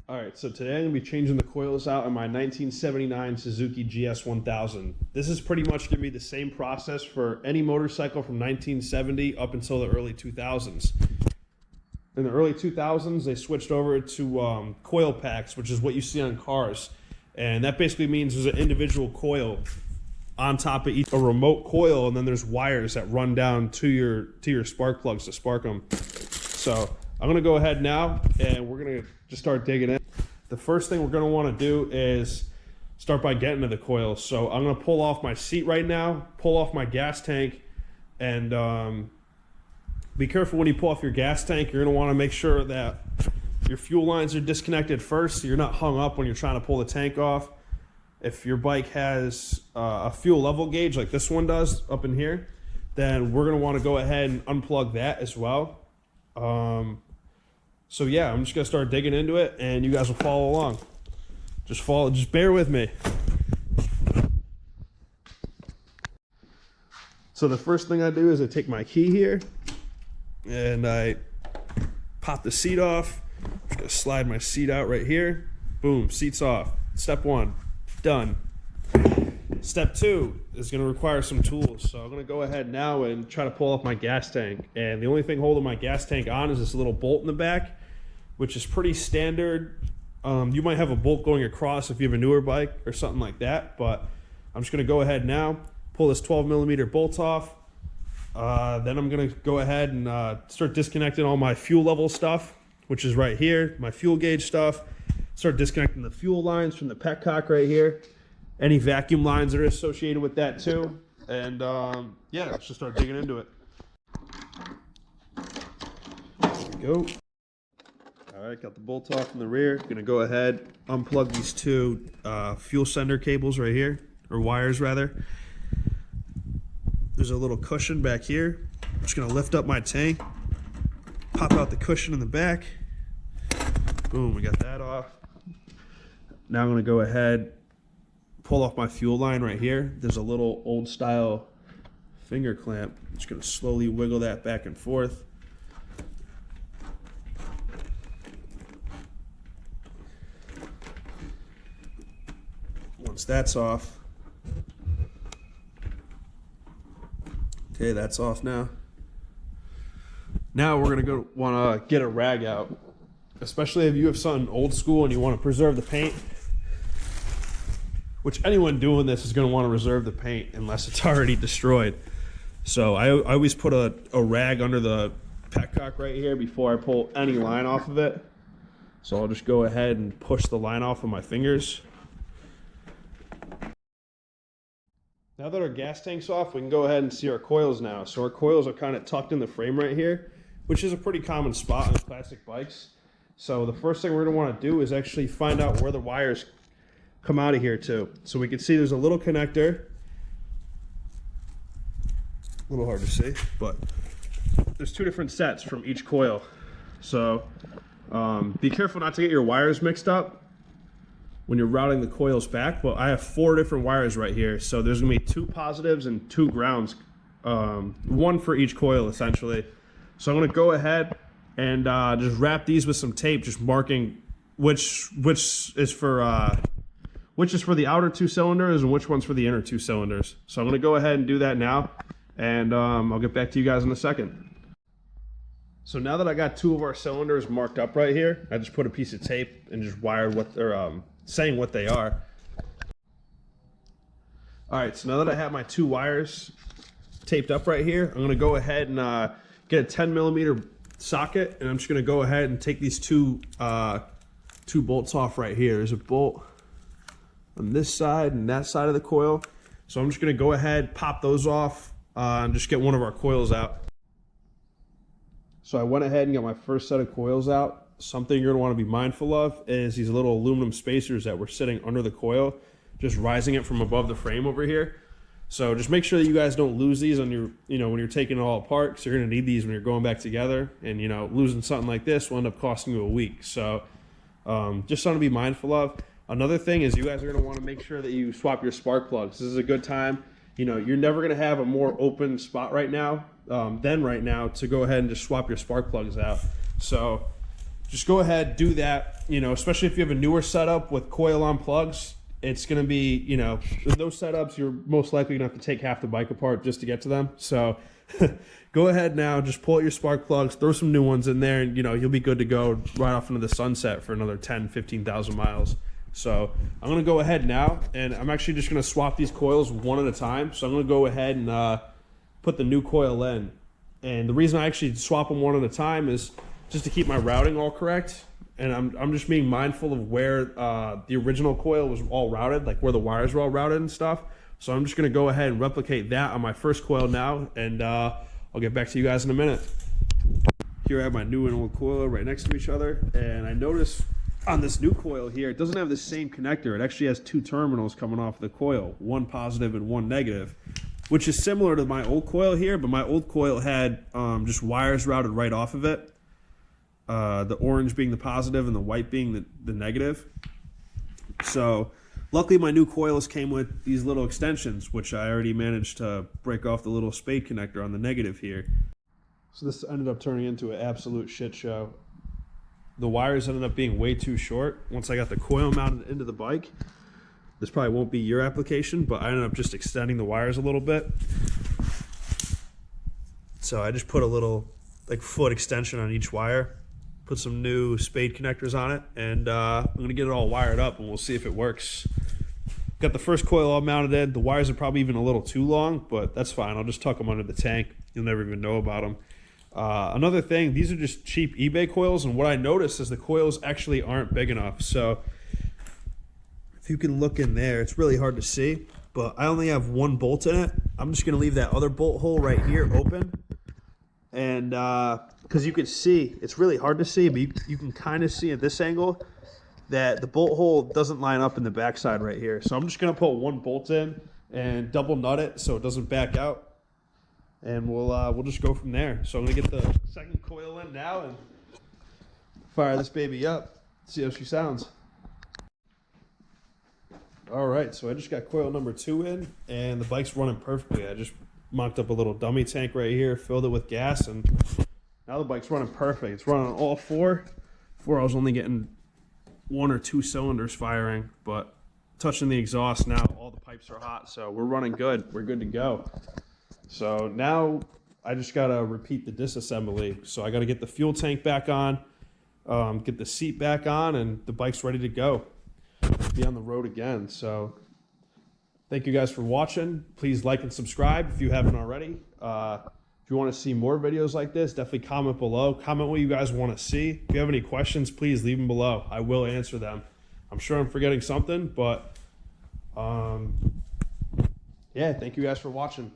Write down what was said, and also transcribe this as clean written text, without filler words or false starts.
All right, so today I'm going to be changing the coils out on my 1979 Suzuki GS1000. This is pretty much going to be the same process for any motorcycle from 1970 up until the early 2000s. In the early 2000s, they switched over to coil packs, which is what you see on cars. And that basically means there's an individual coil on top of each, a remote coil, and then there's wires that run down to your spark plugs to spark them. So I'm gonna go ahead now and we're gonna just start digging in. The first thing we're gonna wanna do is start by getting to the coil. So I'm gonna pull off my seat right now, pull off my gas tank, and be careful when you pull off your gas tank. You're gonna wanna make sure that your fuel lines are disconnected first so you're not hung up when you're trying to pull the tank off. If your bike has a fuel level gauge like this one does up in here, then we're gonna wanna go ahead and unplug that as well. So yeah, I'm just gonna start digging into it and you guys will follow along. Just bear with me. So the first thing I do is I take my key here and I pop the seat off. I'm just gonna slide my seat out right here. Boom, seat's off. Step one, done. Step two is going to require some tools. So I'm going to go ahead now and try to pull off my gas tank. And the only thing holding my gas tank on is this little bolt in the back, which is pretty standard. You might have a bolt going across if you have a newer bike or something like that. But I'm just going to go ahead now, pull this 12mm bolt off. Then I'm going to go ahead and start disconnecting all my fuel level stuff, which is right here, my fuel gauge stuff. Start disconnecting the fuel lines from the petcock right here. Any vacuum lines that are associated with that too. And yeah, let's just start digging into it. There we go. All right, got the bolt off in the rear. Gonna go ahead, unplug these two fuel sender cables right here, or wires rather. There's a little cushion back here. I'm just gonna lift up my tank, pop out the cushion in the back. Boom, we got that off. Now I'm gonna go ahead, pull off my fuel line right here. There's a little old style finger clamp. I'm just gonna slowly wiggle that back and forth. Once that's off, okay, that's off now. Now we're gonna wanna get a rag out, especially if you have something old school and you wanna preserve the paint. Which anyone doing this is going to want to reserve the paint unless it's already destroyed. So I always put a rag under the petcock right here before I pull any line off of it. So I'll just go ahead and push the line off with my fingers. Now that our gas tank's off, we can go ahead and see our coils now. So our coils are kind of tucked in the frame right here, which is a pretty common spot on classic bikes. So the first thing we're going to want to do is actually find out where the wires come out of here too. So we can see there's a little connector. A little hard to see, but there's two different sets from each coil. So be careful not to get your wires mixed up when you're routing the coils back. But I have 4 different wires right here. So there's gonna be 2 positives and 2 grounds, one for each coil essentially. So I'm gonna go ahead and just wrap these with some tape, just marking which is for the outer 2 cylinders and which one's for the inner 2 cylinders. So I'm gonna go ahead and do that now, and I'll get back to you guys in a second. So now that I got 2 of our cylinders marked up right here, I just put a piece of tape and just wired what they're saying what they are. All right, so now that I have my 2 wires taped up right here, I'm gonna go ahead and get a 10mm socket, and I'm just gonna go ahead and take these two bolts off right here. There's a bolt on this side and that side of the coil. So I'm just gonna go ahead, pop those off, and just get one of our coils out. So I went ahead and got my first set of coils out. Something you're gonna wanna be mindful of is these little aluminum spacers that were sitting under the coil, just rising it from above the frame over here. So just make sure that you guys don't lose these on your, when you're taking it all apart, because you're gonna need these when you're going back together. And losing something like this will end up costing you a week. So just something to be mindful of. Another thing is you guys are going to want to make sure that you swap your spark plugs. This is a good time. You're never going to have a more open spot right now than right now to go ahead and just swap your spark plugs out. So just go ahead, do that, you know, especially if you have a newer setup with coil on plugs. It's going to be, you know, in those setups, you're most likely going to have to take half the bike apart just to get to them. So go ahead now, just pull out your spark plugs, throw some new ones in there, and, you know, you'll be good to go right off into the sunset for another 10, 15,000 miles. So I'm going to go ahead now, and I'm actually just going to swap these coils one at a time. So I'm going to go ahead and put the new coil in. And the reason I actually swap them one at a time is just to keep my routing all correct. And I'm just being mindful of where the original coil was all routed, like where the wires were all routed and stuff. So I'm just going to go ahead and replicate that on my first coil now, and I'll get back to you guys in a minute. Here I have my new and old coil right next to each other, and I notice on this new coil here, it doesn't have the same connector. It actually has two terminals coming off the coil, one positive and one negative, which is similar to my old coil here, but my old coil had just wires routed right off of it. The orange being the positive and the white being the negative. So luckily my new coils came with these little extensions, which I already managed to break off the little spade connector on the negative here. So this ended up turning into an absolute shit show. The wires ended up being way too short once I got the coil mounted into the bike. This probably won't be your application, but I ended up just extending the wires a little bit. So I just put a little like foot extension on each wire, put some new spade connectors on it, and I'm going to get it all wired up and we'll see if it works. Got the first coil all mounted in. The wires are probably even a little too long, but that's fine. I'll just tuck them under the tank. You'll never even know about them. Another thing, these are just cheap eBay coils, and what I noticed is the coils actually aren't big enough. So if you can look in there, it's really hard to see, but I only have one bolt in it. I'm just going to leave that other bolt hole right here open. And because you can see, it's really hard to see, but you can kind of see at this angle that the bolt hole doesn't line up in the backside right here. So I'm just going to put one bolt in and double nut it so it doesn't back out. And we'll just go from there. So I'm going to get the second coil in now and fire this baby up, see how she sounds. All right, so I just got coil number 2 in, and the bike's running perfectly. I just mocked up a little dummy tank right here, filled it with gas, and now the bike's running perfect. It's running on all four. Before I was only getting 1 or 2 cylinders firing, but touching the exhaust now, all the pipes are hot, so we're running good. We're good to go. So now I just got to repeat the disassembly. So I got to get the fuel tank back on, get the seat back on, and the bike's ready to go. Be on the road again. So thank you guys for watching. Please like and subscribe if you haven't already. If you want to see more videos like this, definitely comment below. Comment what you guys want to see. If you have any questions, please leave them below. I will answer them. I'm sure I'm forgetting something, but yeah, thank you guys for watching.